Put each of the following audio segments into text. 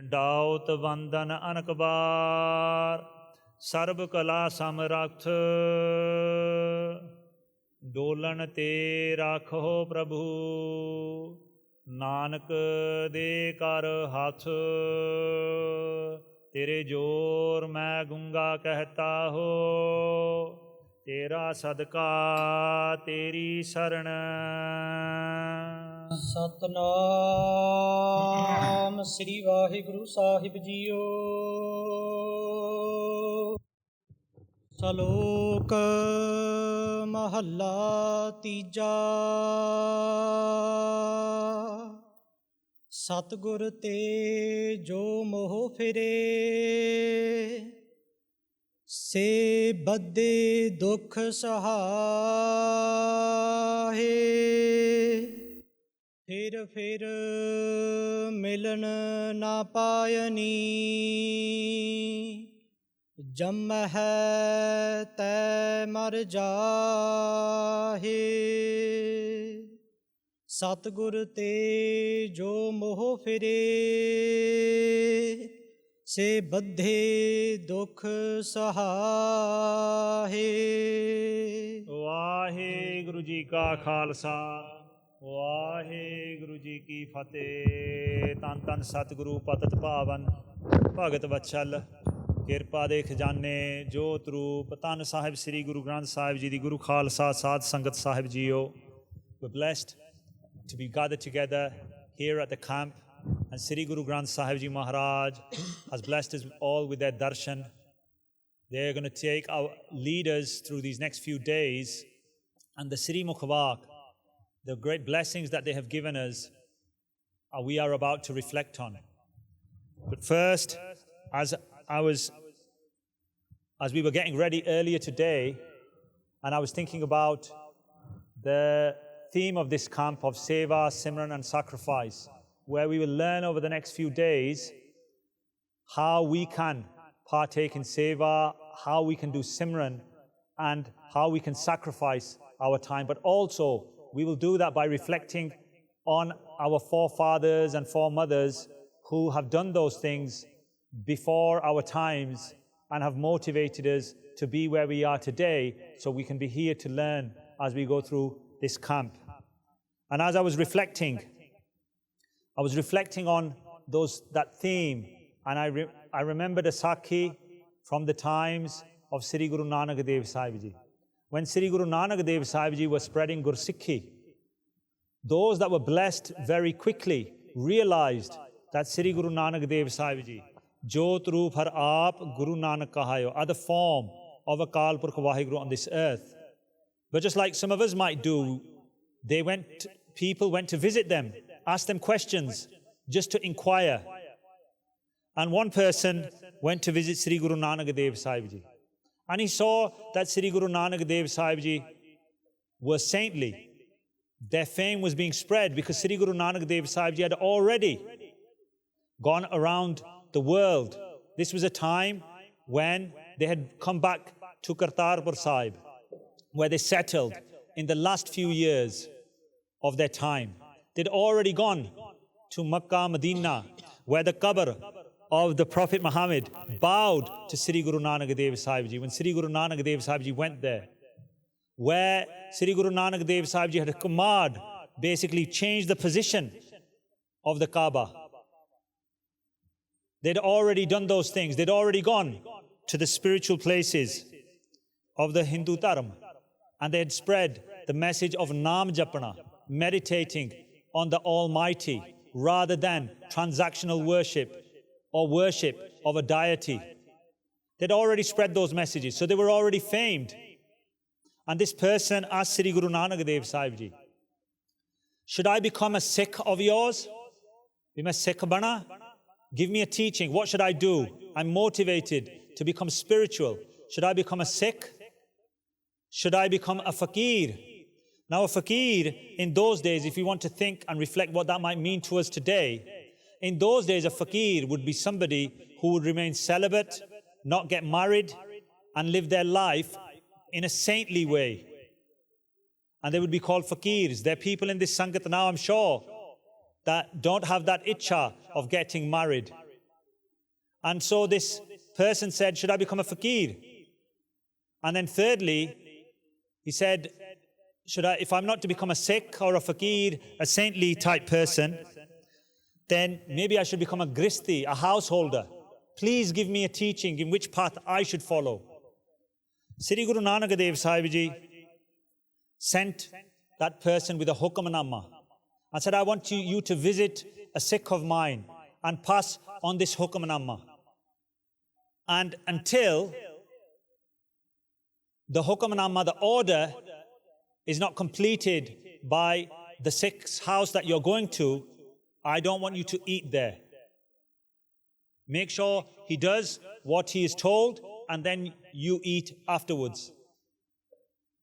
ਡਾਉਤ ਬੰਦਨ ਅਨਕ ਬਾਰ ਸਰਬ ਕਲਾ ਸਮਰੱਥ ਡੋਲਣ ਤੇ ਰਾਖੋ ਪ੍ਰਭੂ ਨਾਨਕ ਦੇ ਕਰ ਹੱਥ ਤੇਰੇ ਜੋਰ ਮੈਂ ਗੁੰਗਾ ਕਹਤਾ ਹੋ ਤੇਰਾ ਸਦਕਾ ਤੇਰੀ ਸਰਣ। ਸਤਨਾਮ ਸ੍ਰੀ ਵਾਹਿਗੁਰੂ ਸਾਹਿਬ ਜੀਓ। ਸਲੋਕ ਮਹੱਲਾ ਤੀਜਾ। ਸਤਿਗੁਰ ਤੇ ਜੋ ਮੋਹ ਫਿਰੇ ਸੇ ਬੱਧੇ ਦੁਖ ਸਹਾਹੇ। ਫਿਰ ਮਿਲਨ ਨਾ ਪaaeinee janmehi thae ਮਰ jaahi। ਸਤਿਗੁਰ ਤੇ ਜੋ ਮੋਹ ਫਿਰੇ ਸੇ ਬੱਧੇ ਦੁਖ ਸਹਾਹੇ। ਵਾਹਿਗੁਰੂ ਜੀ ਕਾ ਖਾਲਸਾ ਵਾਹਿਗੁਰੂ ਜੀ ਕੀ ਫਤਿਹ। ਧੰਨ ਧੰਨ ਸਤਿਗੁਰੂ ਪਤਿਤ ਪਾਵਨ ਭਗਤ ਵਤਸਲ ਕਿਰਪਾ ਦੇ ਖਜ਼ਾਨੇ ਜੋਤ ਰੂਪ ਧੰਨ ਸਾਹਿਬ ਸ੍ਰੀ ਗੁਰੂ ਗ੍ਰੰਥ ਸਾਹਿਬ ਜੀ ਦੀ ਗੁਰੂ ਖਾਲਸਾ ਸਾਧ ਸੰਗਤ ਸਾਹਿਬ JIO. We're blessed to be gathered together here at the camp, and Sri Guru Granth Sahib Ji Maharaj has blessed us all with their darshan. They're going to take our leaders through these next few days, and the Sri Mukhwak, the great blessings that they have given us, we are about to reflect on. But first, as we were getting ready earlier today, and I was thinking about the theme of this camp of seva, simran and sacrifice, where we will learn over the next few days how we can partake in seva, how we can do simran, and how we can sacrifice our time. But also, we will do that by reflecting on our forefathers and foremothers who have done those things before our times and have motivated us to be where we are today, so we can be here to learn as we go through this camp. And as I was reflecting on that theme, and I remembered a sakhi from the times of Sri Guru Nanak Dev Sahib Ji. When Sri Guru Nanak Dev Sahib Ji was spreading Gursikhi, those that were blessed very quickly realized that Sri Guru Nanak Dev Sahib Ji, Jot Roop Har Aap Guru Nanak Kahayo, are the form of Akal Purkh Vaheguru on this earth. But just like some of us might do, people went to visit them, asked them questions, just to inquire. And one person went to visit Sri Guru Nanak Dev Sahib Ji. And he saw that Sri Guru Nanak Dev Sahib Ji was saintly. Their fame was being spread because Sri Guru Nanak Dev Sahib Ji had already gone around the world. This was a time when they had come back to Kartarpur Sahib, where they settled in the last few years of their time. They'd already gone to Makkah, Medina, where the qabr of the Prophet Muhammad bowed to Sri Guru Nanak Dev Sahib Ji. When Sri Guru Nanak Dev Sahib Ji went there, where Sri Guru Nanak Dev Sahib Ji had a command, basically changed the position of the Kaaba. They'd already done those things. They'd already gone to the spiritual places of the Hindu Dharma, and they had spread the message of Naam Japana, meditating on the Almighty rather than transactional worship or worship of a deity. They'd already spread those messages, so they were already famed. And this person asked Sri Guru Nanak Dev Sahib Ji, should I become a Sikh of yours? Be my Sikh bana? Give me a teaching. What should I do? I'm motivated to become spiritual. Should I become a Sikh? Should I become a fakir? Now a fakir in those days, if you want to think and reflect what that might mean to us today, in those days a fakir would be somebody who would remain celibate, not get married, and live their life in a saintly way. And they would be called fakirs. There are people in this Sangat now, I'm sure, that don't have that itcha of getting married And so this person said, should I become a fakir? And then thirdly, he said, if I'm not to become a Sikh or a fakir, a saintly type person, then maybe I should become a gristi, a householder. Please give me a teaching in which path I should follow. Sri Guru Nanak Dev Sahib Ji sent that person with a Hukamnama and said, I want you to visit a Sikh of mine and pass on this Hukamnama. And until the Hukamnama, the order, is not completed by the Sikh's house that you're going to, I don't want you to eat there. Make sure he does what he is told and then you eat afterwards.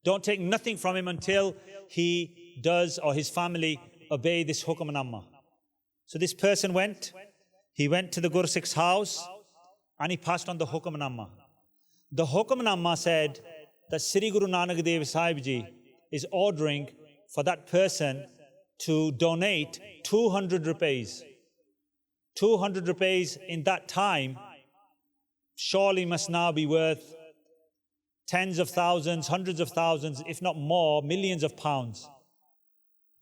Don't take nothing from him until he does or his family obey this Hukamnama. So this person went to the Guru Sikh's house and he passed on the Hukamnama. The Hukamnama said that Sri Guru Nanak Dev Sahib Ji is ordering for that person to donate 200 rupees. 200 rupees in that time surely must now be worth tens of thousands, hundreds of thousands, if not more, millions of pounds.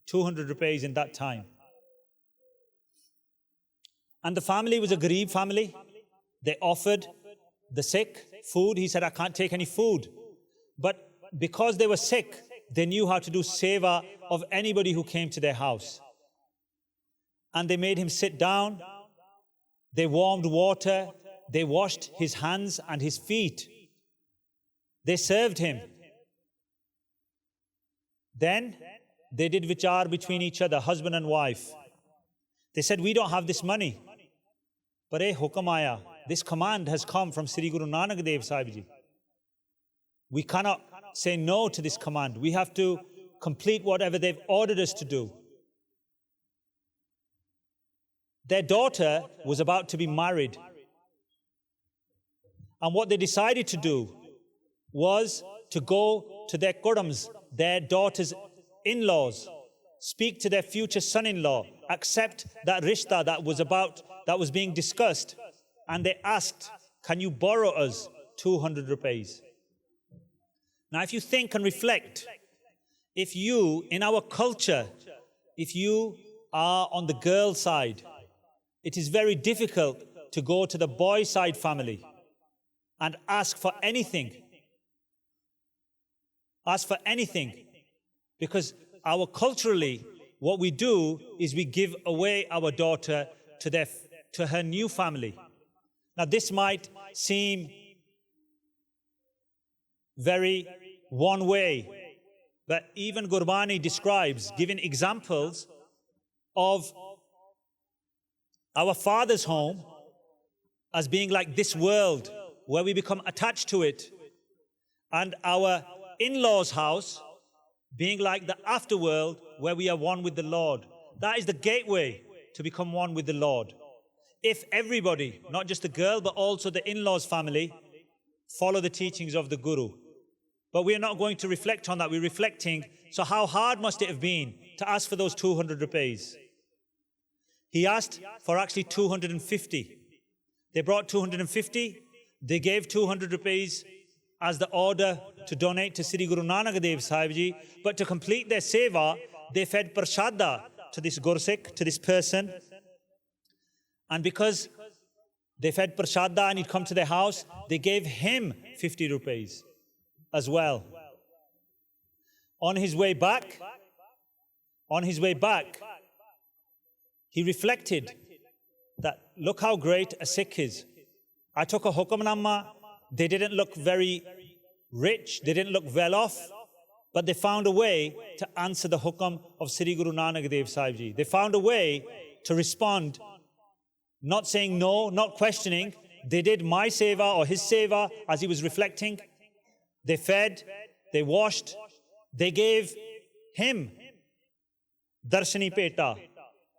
200 rupees in that time. And the family was a Garib family. They offered the Sikh food. He said, I can't take any food. But because they were Sikh, they knew how to do seva of anybody who came to their house. And they made him sit down. They warmed water. They washed his hands and his feet. They served him. Then they did vichar between each other, husband and wife. They said, we don't have this money. But hukam aaya, this command has come from Sri Guru Nanak Dev Sahib Ji. We cannot say no to this command. We have to complete whatever they've ordered us to do. Their daughter was about to be married. And what they decided to do was to go to their kurams, their daughter's in-laws, speak to their future son-in-law, accept that rishta that was being discussed. And they asked, can you borrow us 200 rupees? Now, if you think and reflect, if you, in our culture, if you are on the girl side, it is very difficult to go to the boy side family and ask for anything. Ask for anything. Because culturally, what we do is we give away our daughter to her new family. Now, this might seem very one way, but even Gurbani describes, giving examples of our father's home as being like this world where we become attached to it, and our in-laws' house being like the afterworld where we are one with the Lord. That is the gateway to become one with the Lord. If everybody, not just the girl but also the in-laws family, follow the teachings of the Guru. But we are not going to reflect on that. We're reflecting, so how hard must it have been to ask for those 200 rupees? He asked for actually 250. They brought 250. They gave 200 rupees as the order to donate to Sri Guru Nanak Dev Sahib Ji. But to complete their seva, they fed prashada to this Gursikh, to this person. And because they fed prashada and he'd come to their house, they gave him 50 rupees as well. On his way back, he reflected that, look how great a Sikh is. I took a Hukamnama. They didn't look very rich. They didn't look well off. But they found a way to answer the hukam of Sri Guru Nanak Dev Sahib Ji. They found a way to respond, not saying no, not questioning. They did my seva or his seva as he was reflecting. They fed, they washed, they gave him darshani peta.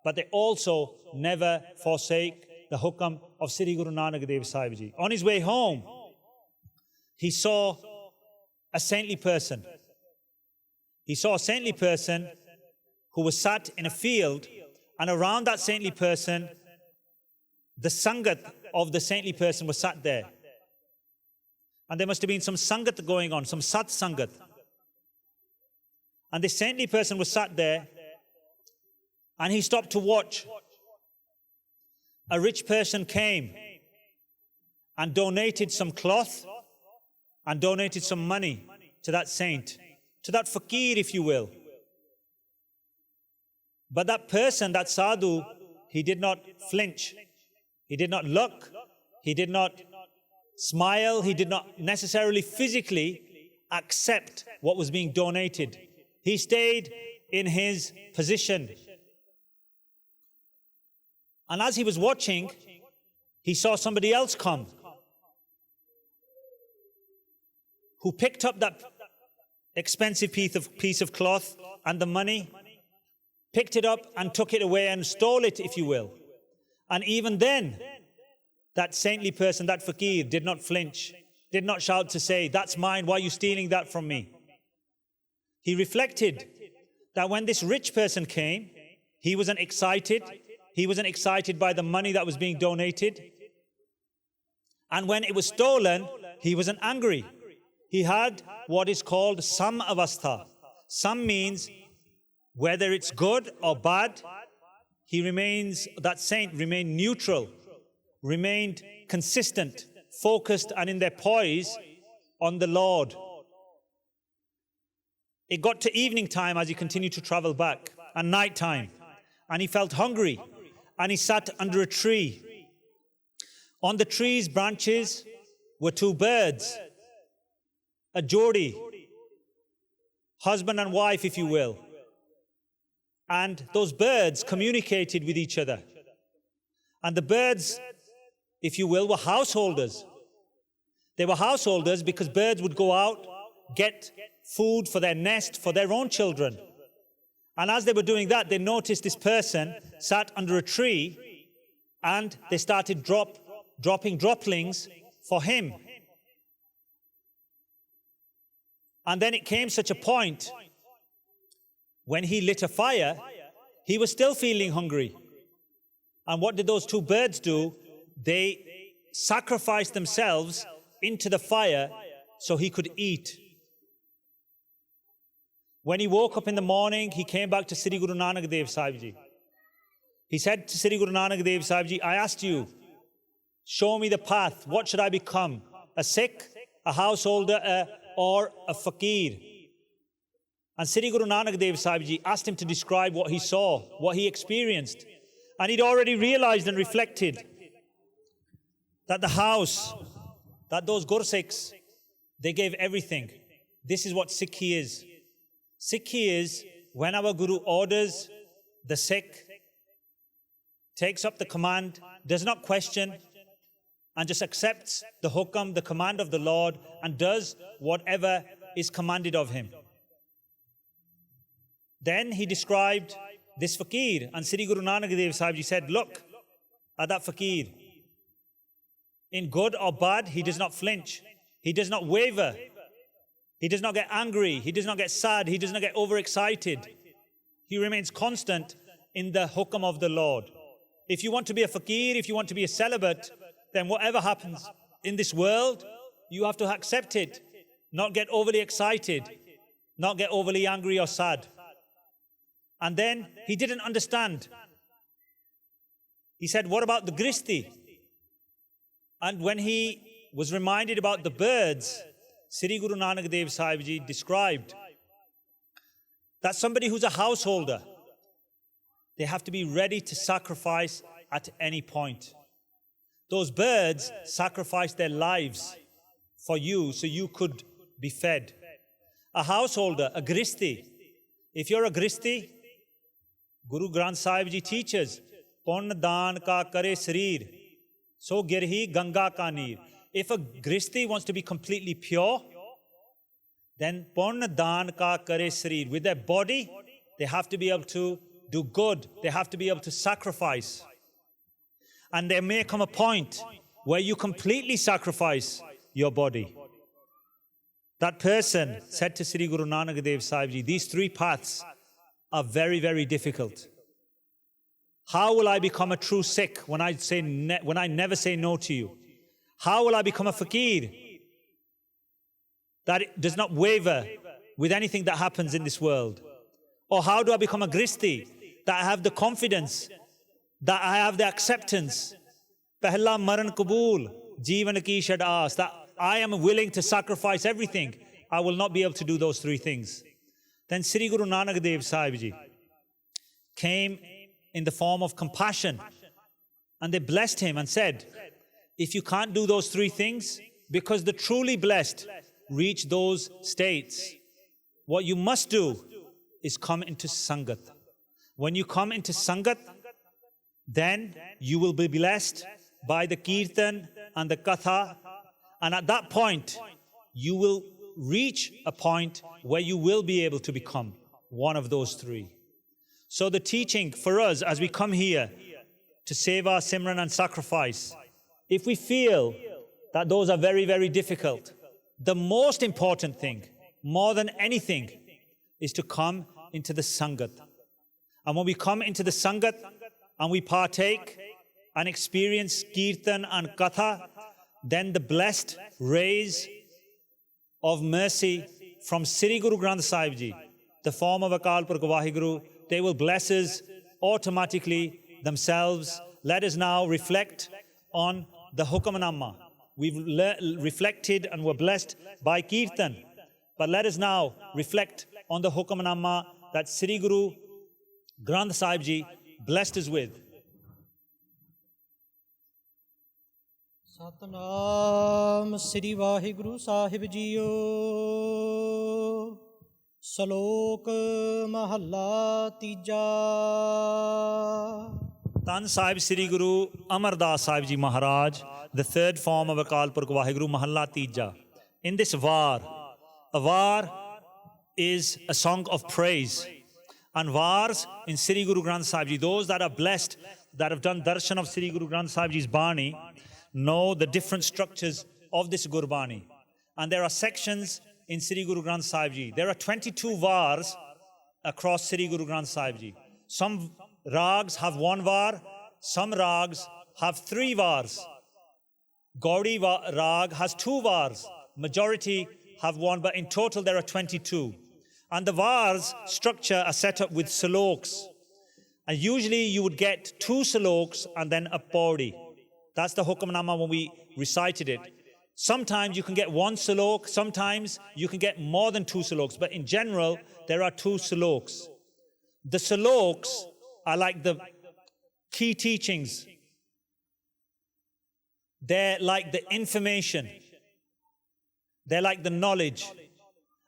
But they also never forsake the hukam of Sri Guru Nanak Dev Sahib Ji. On his way home, he saw a saintly person. He saw a saintly person who was sat in a field, and around that saintly person, the sangat of the saintly person was sat there. And there must have been some sangat going on, some sat sangat. And this saintly person was sat there, and he stopped to watch. A rich person came and donated some cloth and donated some money to that saint, to that fakir, if you will. But that person, that sadhu, he did not flinch. He did not look. He did not smile. He did not necessarily physically accept what was being donated. He stayed in his position. And as he was watching, he saw somebody else come who picked up that expensive piece of cloth and the money, picked it up and took it away and stole it, if you will. And even then, that saintly person, that fakir, did not flinch, did not shout to say, "That's mine, why are you stealing that from me?" He reflected that when this rich person came, he wasn't excited. He wasn't excited by the money that was being donated. And when it was stolen, he wasn't angry. He had what is called sam avastha. Sam means whether it's good or bad, that saint remained neutral, remained consistent, focused and in their poise on the Lord. It got to evening time as he continued to travel back, and night time, and he felt hungry, and he sat under a tree. On the tree's branches were two birds, a jodi, husband and wife, if you will. And those birds communicated with each other. And the birds, if you will, were householders. They were householders because birds would go out, get food for their nest, for their own children. And as they were doing that, they noticed this person sat under a tree, and they started dropping droplings for him. And then it came such a point when he lit a fire, he was still feeling hungry. And what did those two birds do? They sacrificed themselves into the fire so he could eat. When he woke up in the morning, he came back to Sri Guru Nanak Dev Sahib Ji. He said to Sri Guru Nanak Dev Sahib Ji, "I asked you, show me the path. What should I become? A Sikh, a householder, or a fakir?" And Sri Guru Nanak Dev Sahib Ji asked him to describe what he saw, what he experienced. And he'd already realized and reflected that the house, that those Gursikhs, they gave everything. This is what Sikhi is. Sikhi is when our Guru orders, the Sikh takes up the command, does not question, and just accepts the hukam, the command of the Lord, and does whatever is commanded of him. Then he described this fakir, and Sri Guru Nanak Dev Sahib Ji said, "Look at that fakir. In good or bad, he does not flinch. He does not waver. He does not get angry. He does not get sad. He does not get overexcited. He remains constant in the hukam of the Lord." If you want to be a fakir, if you want to be a celibate, then whatever happens in this world, you have to accept it. Not get overly excited. Not get overly angry or sad. And then he didn't understand. He said, "What about the gristi?" And when he was reminded about the birds, Sri Guru Nanak Dev Sahib Ji described that somebody who's a householder, they have to be ready to sacrifice at any point. Those birds sacrificed their lives for you so you could be fed. A householder, a gristi. If you're a gristi, Guru Granth Sahib Ji teaches, "Pun daan ka kare sareer, so girhi ganga ka neer." If a gristi wants to be completely pure, then pun daan ka kare sareer. With their body, they have to be able to do good. They have to be able to sacrifice. And there may come a point where you completely sacrifice your body. That person said to Sri Guru Nanak Dev Sahib Ji, these three paths are very, very difficult. How will I become a true Sikh when I never say no to you? How will I become a fakir that does not waver with anything that happens in this world? Or how do I become a gristi that I have the confidence, that I have the acceptance, pehla maran kabul, jeevan ki shad aas, that I am willing to sacrifice everything? I will not be able to do those three things. Then Sri Guru Nanak Dev Sahib Ji came in the form of compassion, and they blessed him and said, if you can't do those three things, because the truly blessed reach those states, what you must do is come into Sangat. When you come into Sangat, then you will be blessed by the Kirtan and the Katha, and at that point, you will reach a point where you will be able to become one of those three. So the teaching for us as we come here to seva, simran and sacrifice, if we feel that those are very, very difficult, the most important thing, more than anything, is to come into the Sangat. And when we come into the Sangat and we partake and experience Kirtan and Katha, then the blessed rays of mercy from Sri Guru Granth Sahib Ji, the form of Akal Purkh Vaheguru, they will bless us automatically themselves. Let us now reflect on the Hukamnama. We've reflected and were blessed by Kirtan. But let us now reflect on the Hukamnama that Sri Guru Granth Sahib Ji blessed us with. Satnam Sri Vaheguru Sahib Jiyo. Salok Mahalla Tija. Tan Sahib Sri Guru Amar Das Sahib Ji Maharaj, the third form of Akal Purkh Vaheguru, Mahalla Tija. In this var, a var is a song of praise. And vars in Sri Guru Granth Sahib Ji, those that are blessed, that have done darshan of Sri Guru Granth Sahib Ji's Bani, know the different structures of this Gurbani. And there are sections in Sri Guru Granth Sahib Ji. There are 22 vars across Sri Guru Granth Sahib Ji. Some rags have one var, some rags have three vars. Gaudi rag has two vars. Majority have one, but in total there are 22. And the vars structure are set up with saloks. And usually you would get two saloks and then a paudi. That's the Hukamnama when we recited it. Sometimes you can get one salok, sometimes you can get more than two saloks, but in general, there are two saloks. The saloks are like the key teachings. They're like the information. They're like the knowledge.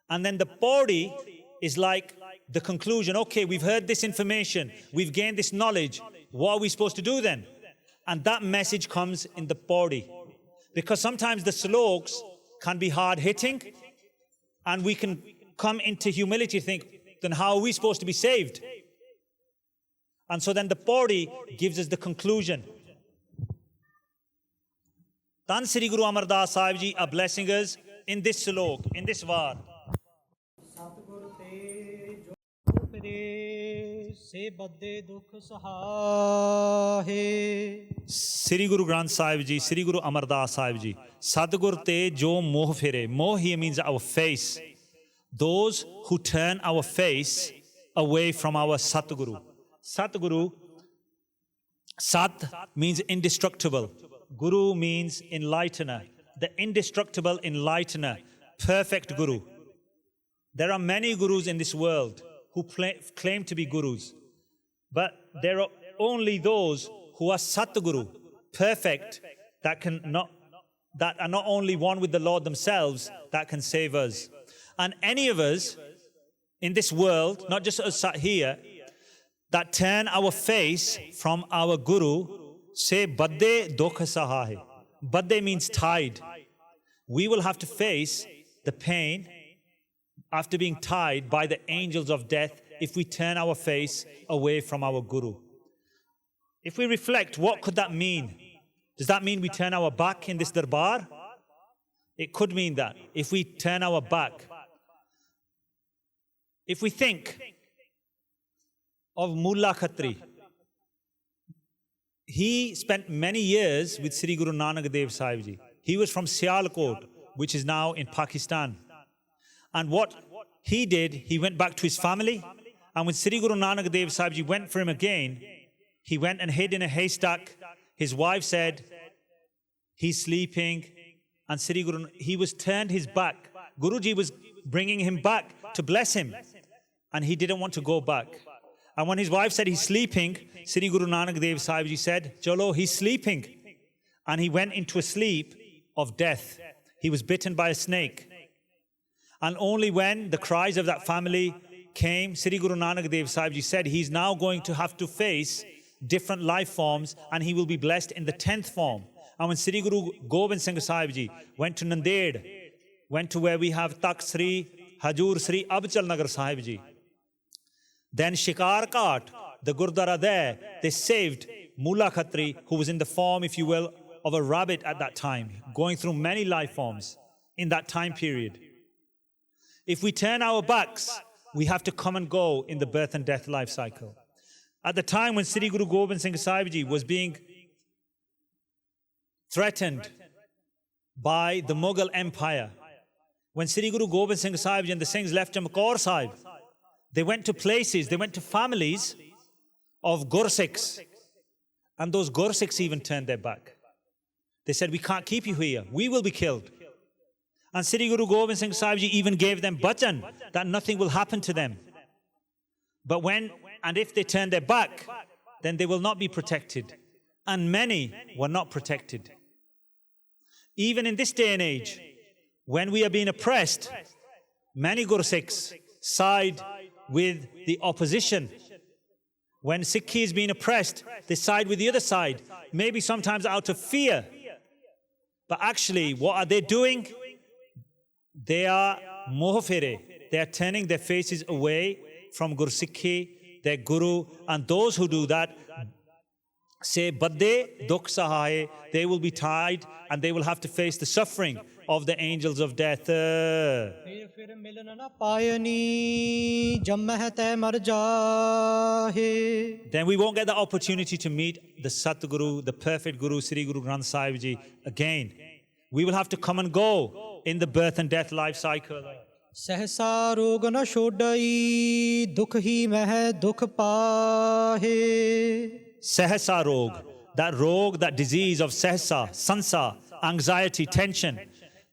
And then the paudi is like the conclusion. Okay, we've heard this information, we've gained this knowledge. What are we supposed to do then? And that message comes in the paudi. Because sometimes the sloks can be hard-hitting, and we can come into humility, think, then how are we supposed to be saved? And so then the paudi gives us the conclusion. Tan Sri Guru Amar Das Sahib Ji are blessing us in this slok, in this var. Sathigur te jo firae se badhhae dhukh sehaahi. Sri Guru Granth Sahib Ji, Sri Guru Amar Das Sahib Ji. Sathigur te jo moh firae. Moh here means our face. Those who turn our face away from our Satguru. Satguru, Sat means indestructible. Guru means enlightener. The indestructible enlightener, perfect Guru. There are many Gurus in this world who claim to be Gurus. But there are only those who are Satguru, perfect, that are not only one with the Lord themselves, that can save us. And any of us in this world, not just us sat here, that turn our face from our Guru, say badhhae dhukh sehaahi. Badhhae means tied. We will have to face the pain after being tied by the angels of death if we turn our face away from our Guru. If we reflect, what could that mean? Does that mean we turn our back in this darbar? It could mean that. If we turn our back. If we think of Mullah Khatri, he spent many years with Sri Guru Nanak Dev Sahib Ji. He was from Salok, which is now in Pakistan. And what he did, he went back to his family. And when Sri Guru Nanak Dev Sahib Ji went for him again, he went and hid in a haystack. His wife said, he's sleeping. And Sri Guru, he was turned his back. Guruji was bringing him back to bless him. And he didn't want to go back. And when his wife said he's sleeping, Sri Guru Nanak Dev Sahib Ji said, Chalo, he's sleeping. And he went into a sleep of death. He was bitten by a snake. And only when the cries of that family came, Sri Guru Nanak Dev Sahib Ji said, he's now going to have to face different life forms and he will be blessed in the 10th form. And when Sri Guru Gobind Singh Sahib Ji went to Nanded, went to where we have Tak Sri Hajur Sri Abchal Nagar Sahib Ji, then Shikar Ghat, the Gurdwara there, they saved Mula Khatri, who was in the form, if you will, of a rabbit at that time, going through many life forms in that time period. If we turn our backs, we have to come and go in the birth and death life cycle. At the time when Sri Guru Gobind Singh Sahib Ji was being threatened by the Mughal Empire, when Sri Guru Gobind Singh Sahib Ji and the Singhs left Chamaur Sahib, they went to places, they went to families of Gursikhs, and those Gursikhs even turned their back. They said, we can't keep you here, we will be killed. And Sri Guru Gobind Singh Sahib Ji even gave them bachan that nothing will happen to them. But if they turn their back, then they will not be protected. And many were not protected. Even in this day and age, when we are being oppressed, many Gursikhs side with the opposition. When Sikhi is being oppressed, they side with the other side, maybe sometimes out of fear. But actually, what are they doing? They are mohfire. They are turning their faces away from Gursikhi, their Guru, and those who do that say badhhae, dhukh, sehaahi. They will be tied and they will have to face the suffering of the angels of death. फिर मिलन ना paaeinee, janmehi thae mar jaahi. Then we won't get the opportunity to meet the Sathigur, the perfect Guru, Sri Guru Granth Sahib Ji again. We will have to come and go in the birth and death life cycle. सहसा रोग न छोड़ई दुख ही मह दुख पाहे. Sehasa rog, that disease of sehsa, sansa, anxiety, tension.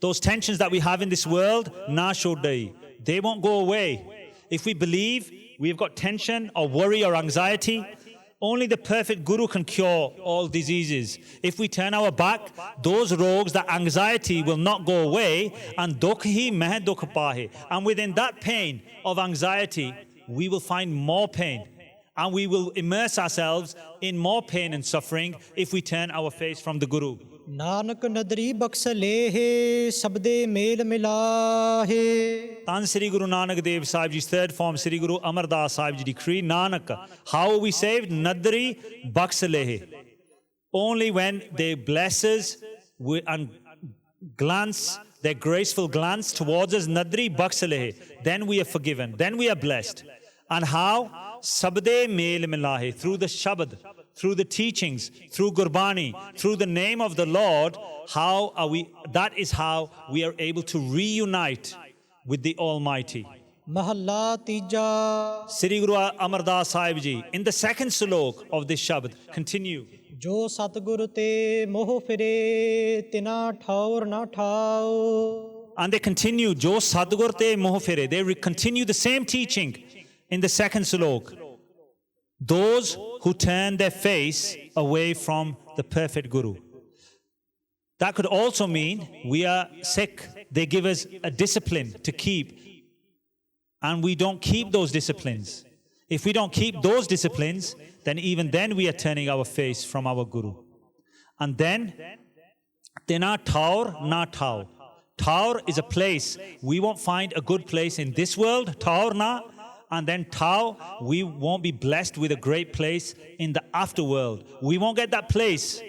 Those tensions that we have in this world, na shodai, they won't go away. If we believe we've got tension or worry or anxiety, only the perfect Guru can cure all diseases. If we turn our back, those rogs, that anxiety will not go away, and dhukh hi meh dhukh pahe. And within that pain of anxiety, we will find more pain. And we will immerse ourselves in more pain and suffering if we turn our face from the Guru. Nanak नदरी बख्श लेहे सबदे mail मिलाहे. Tan Sri Guru Nanak Dev Sahib Ji's third form, Sri Guru Amar Das Sahib Ji decree, Nanak, how are we saved? Nadri Baksalehe. Only when they bless us and glance, their graceful glance towards us, Nadri Baksalehe, then we are forgiven, then we are blessed. And how? Sabde Mehl Milahe, through the Shabad, through the teachings, through Gurbani, through the name of the Lord, that is how we are able to reunite with the Almighty. Mahalla tija. Sri Guru Amar Das Sahib Ji, in the second Salok of this Shabad, continue. Jo sathigur te moh fire tina thaur na thao. And they continue, Jo sathigur te moh fire. They continue the same teaching in the second Salok. Those who turn their face away from the perfect Guru. That could also mean we are sick. They give us a discipline to keep, and we don't keep those disciplines. If we don't keep those disciplines, then even then we are turning our face from our Guru. And then, Tina Taur na Tao. Taur is a place. We won't find a good place in this world, Taur na. And then Tao, we won't be blessed with a great place in the afterworld. We won't get that place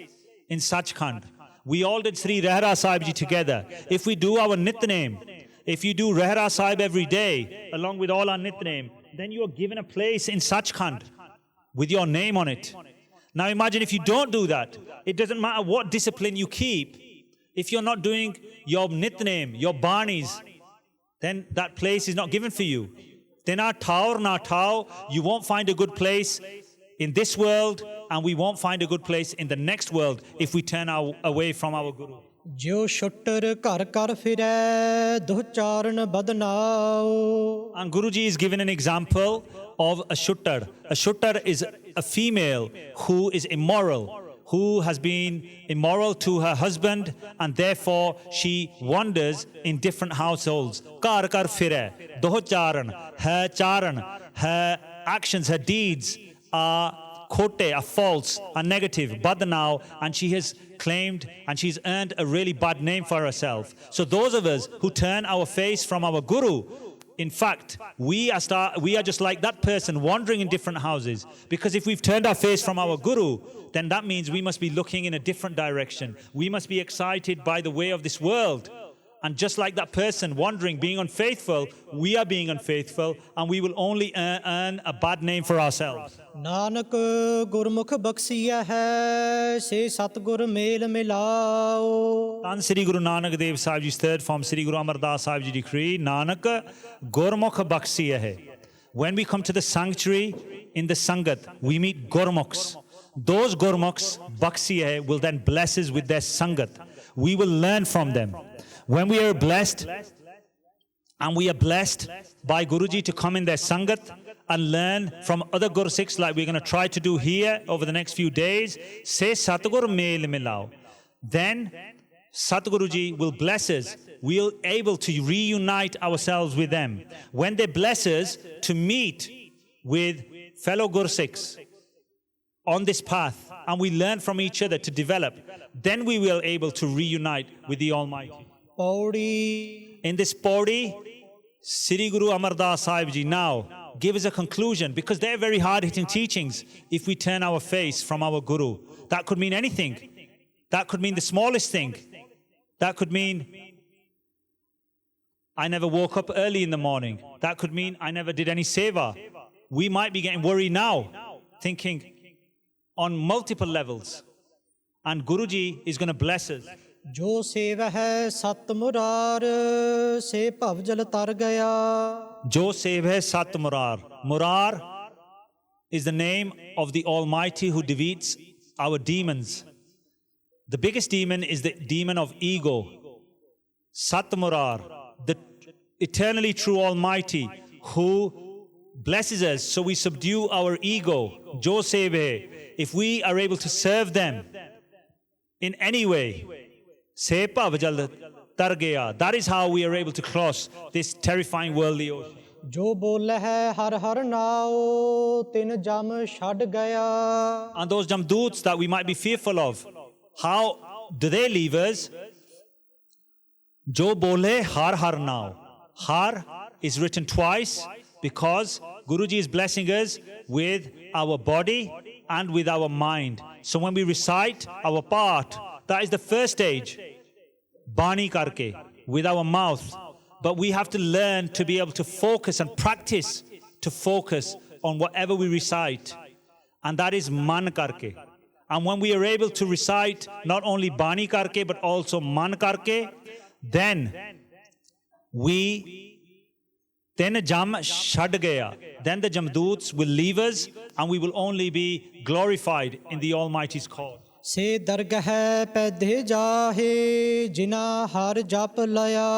in Sachkhand. We all did Sri Rehra Sahib Ji together. If we do our Nitnem, if you do Rehra Sahib every day, along with all our Nitnem, then you are given a place in Sachkhand with your name on it. Now imagine if you don't do that. It doesn't matter what discipline you keep. If you're not doing your nitnem, your banis, then that place is not given for you. Tena thao or na thao, you won't find a good place in this world, and we won't find a good place in the next world if we turn away from our Guru. ਜਿਉ ਛੁੱਟਰ ਘਰ ਘਰ ਫਿਰੈ ਦੁਹ ਚਾਰਨ ਬਦਨਾਉ. And Guruji is given an example of a shuttar. A shuttar is a female who is immoral, who has been immoral to her husband, and therefore she wanders in different households. Kar kar fire, doh charan, her actions, her deeds are khote, are false, are negative, badhhae, and she has claimed and she's earned a really bad name for herself. So those of us who turn our face from our Guru, in fact, we are just like that person wandering in different houses. Because if we've turned our face from our Guru, then that means we must be looking in a different direction. We must be excited by the way of this world. And just like that person wandering, being unfaithful, we are being unfaithful, and we will only earn a bad name for ourselves. Nanak ਗੁਰਮੁਖ ਬਖਸ਼ੀਆ ਹੈ ਸੇ ਸਤਿਗੁਰ ਮੇਲ ਮਿਲਾਓ. And Sri Guru Nanak Dev Sahib Ji's third form, Sri Guru Amar Das Sahib Ji decree, Nanak Gurmukh Baksiya hai. When we come to the sanctuary in the Sangat, we meet Gurmukhs. Those Gurmukhs, Baksiya hai, will then bless us with their Sangat. We will learn from them. When we are blessed, and we are blessed by Guruji to come in their Sangat and learn from other Gursikhs, like we're going to try to do here over the next few days, say Sathigur Mehl milao. Then Satguruji will bless us. We'll able to reunite ourselves with them. When they bless us to meet with fellow Gursikhs on this path, and we learn from each other to develop, then we will able to reunite with the Almighty. ਪੌੜੀ. In this Paudi, Sri Guru Amar Das Sahib Ji now give us a conclusion, because they're very hard-hitting teachings. If we turn our face from our Guru, that could mean anything. That could mean the smallest thing. That could mean I never woke up early in the morning. That could mean I never did any seva. We might be getting worried now, thinking on multiple levels. And Guruji is going to bless us. ਜੋ save ਹੈ ਸਤ ਮੁਰਾਰ ਸੇ ਭਵ ਜਲ ਤਰ ਗਿਆ. Jo sev hai sat murar. Murar is the name of the Almighty who defeats our demons. The biggest demon is the demon of ego. Sat murar, the eternally true Almighty who blesses us so we subdue our ego. Jo sev hai. If we are able to serve them in any way, se bhav jal tar gaya. That is how we are able to cross this terrifying worldly ocean. ਜੋ ਬੋਲ ਹੈ ਹਰ ਹਰ ਨਾਉ ਤਿਨ ਜਮ ਛੱਡ ਗਿਆ. And those jamdoots that we might be fearful of, how do they leave us? Jo bole har har now. Har is written twice because Guruji is blessing us with our body and with our mind. So when we recite our part, that is the first stage, bani karke, with our mouth. But we have to learn to be able to focus and practice to focus on whatever we recite. And that is man karke. And when we are able to recite not only bani karke but also man karke, then jam shad gaya. Then the jamdoots will leave us and we will only be glorified in the Almighty's cause. ਸੇ ਦਰਗਹਿ ਪੈਦੇ ਜਾਹੇ ਜਿਨਾ ਹਰ ਜਪ ਲਿਆ.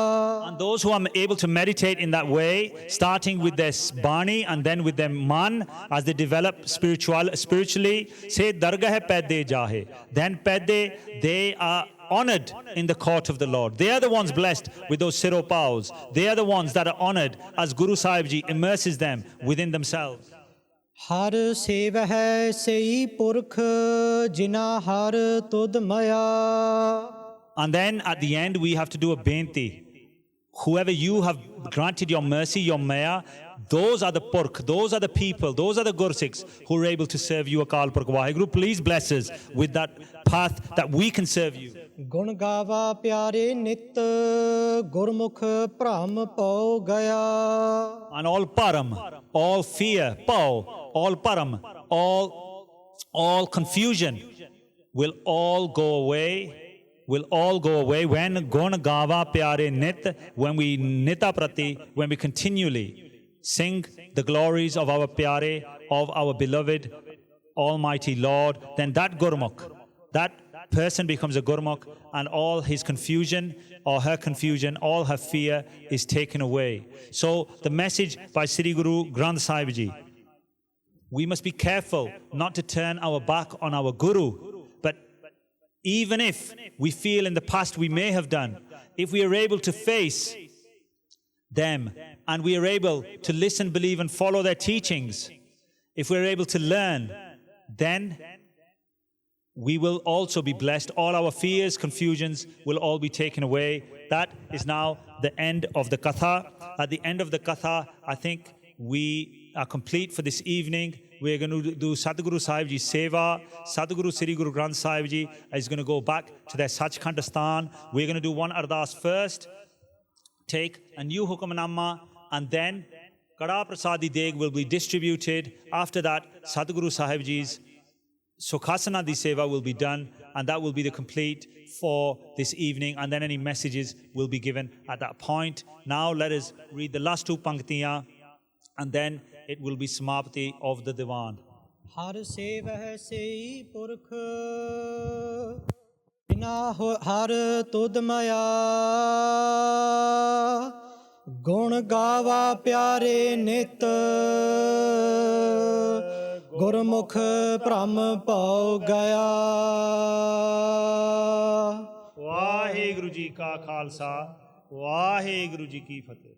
And those who are able to meditate in that way, starting with their bani and then with their man, as they develop spiritually, say dargah pede jahe. Then pede, they are honored in the court of the Lord. They are the ones blessed with those siropaus. They are the ones that are honored as Guru Sahib Ji immerses them within themselves. Har save ਹੈ ਸਈ ਪੁਰਖ ਜਿਨਾ ਹਰ ਤੁਧ ਮਇਆ. And then at the end we have to do a benti. Whoever you have granted your mercy, your maya, those are the purkh, those are the people, those are the Gursikhs who are able to serve you. Akal Purkh Vaheguru, please bless us with that path that we can serve you. ਗੁਣ ਗਾਵਾ ਪਿਆਰੇ ਨਿਤ ਗੁਰਮੁਖ ਭ੍ਰਮ ਪਉ ਗਿਆ. And all param, all fear, pau, all param, all all confusion will all go away, when gun gava pyare nit, when we nita prati, when we continually sing the glories of our pyare, of our beloved Almighty Lord, then that gurmukh, that person becomes a gurmukh, and all his confusion or her confusion, all her fear is taken away. So the message by Sri Guru Granth Sahib Ji, we must be careful not to turn our back on our Guru. But even if we feel in the past we may have done, if we are able to face them and we are able to listen, believe and follow their teachings, if we're able to learn, then we will also be blessed. All our fears, confusions will all be taken away. That is now the end of the Katha. At the end of the Katha, I think we are complete for this evening. We're going to do Sathigur Sahib Ji Seva. Sathigur Sri Guru Granth Sahib Ji is going to go back to their Sachkhand Asthan. We're going to do one Ardas first, take a new Hukamnama, and then Kada Prasadi Deg will be distributed. After that, Sathigur Sahib Ji's Sukhasana Di Seva will be done, and that will be the complete for this evening, and then any messages will be given at that point. Now let us read the last two Panktiyan, and then it will be Samapti of the Diwan. Har sevah sei purkh bina har tud maya gun gava pyare nit Gurmukh Brahm Pau Gaya. Vaheguru Ji Ka Khalsa, Vaheguru Ji Ki Fateh.